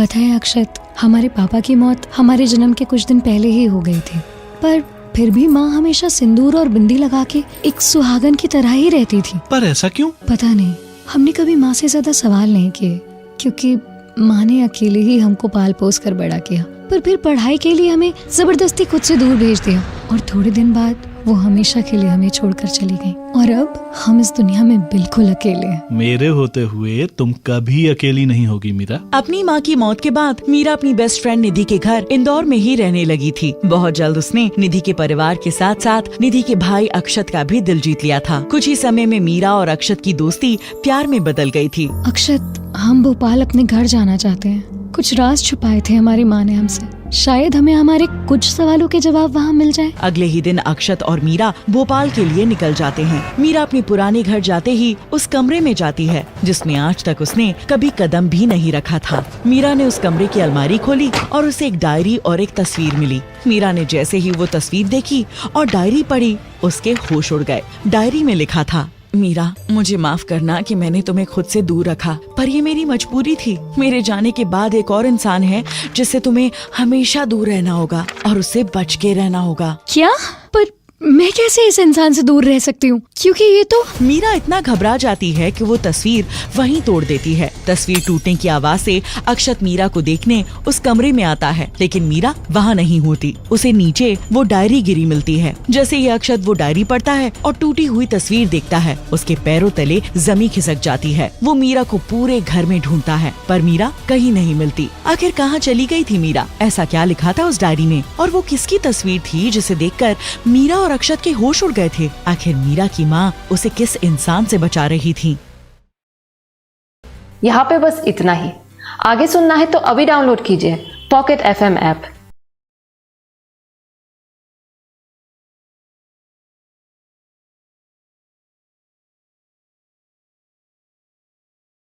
पता है अक्षत, हमारे पापा की मौत हमारे जन्म के कुछ दिन पहले ही हो गई थी, पर फिर भी माँ हमेशा सिंदूर और बिंदी लगा के एक सुहागन की तरह ही रहती थी। पर ऐसा क्यों? पता नहीं, हमने कभी माँ से ज्यादा सवाल नहीं किए, क्योंकि माँ ने अकेले ही हमको पाल पोस कर बड़ा किया। पर फिर पढ़ाई के लिए हमें जबरदस्ती खुद से दूर भेज दिया और थोड़े दिन बाद वो हमेशा के लिए हमें छोड़कर चली गई और अब हम इस दुनिया में बिल्कुल अकेले हैं। मेरे होते हुए तुम कभी अकेली नहीं होगी मीरा। अपनी माँ की मौत के बाद मीरा अपनी बेस्ट फ्रेंड निधि के घर इंदौर में ही रहने लगी थी। बहुत जल्द उसने निधि के परिवार के साथ साथ निधि के भाई अक्षत का भी दिल जीत लिया था। कुछ ही समय में मीरा और अक्षत की दोस्ती प्यार में बदल गई थी। अक्षत, हम भोपाल अपने घर जाना चाहते हैं। कुछ राज छुपाए थे हमारी माँ ने हमसे, शायद हमें हमारे कुछ सवालों के जवाब वहाँ मिल जाए। अगले ही दिन अक्षत और मीरा भोपाल के लिए निकल जाते हैं। मीरा अपने पुराने घर जाते ही उस कमरे में जाती है जिसमें आज तक उसने कभी कदम भी नहीं रखा था। मीरा ने उस कमरे की अलमारी खोली और उसे एक डायरी और एक तस्वीर मिली। मीरा ने जैसे ही वो तस्वीर देखी और डायरी पढ़ी, उसके होश उड़ गए। डायरी में लिखा था, मीरा, मुझे माफ करना कि मैंने तुम्हें खुद से दूर रखा, पर ये मेरी मजबूरी थी। मेरे जाने के बाद एक और इंसान है जिससे तुम्हें हमेशा दूर रहना होगा और उससे बच के रहना होगा। क्या? पर मैं कैसे इस इंसान से दूर रह सकती हूँ, क्योंकि ये तो। मीरा इतना घबरा जाती है कि वो तस्वीर वहीं तोड़ देती है। तस्वीर टूटने की आवाज से अक्षत मीरा को देखने उस कमरे में आता है, लेकिन मीरा वहाँ नहीं होती। उसे नीचे वो डायरी गिरी मिलती है। जैसे ही अक्षत वो डायरी पढ़ता है और टूटी हुई तस्वीर देखता है, उसके पैरों तले जमीन खिसक जाती है। वो मीरा को पूरे घर में ढूंढता है, पर मीरा कहीं नहीं मिलती। आखिर कहाँ चली गई थी मीरा? ऐसा क्या लिखा था उस डायरी में? और वो किसकी तस्वीर थी जिसे देखकर मीरा और अक्षत के होश उड़ गए थे? आखिर मीरा की माँ उसे किस इंसान से बचा रही थी? यहाँ पे बस इतना ही। आगे सुनना है तो अभी डाउनलोड कीजिए पॉकेट FM ऐप।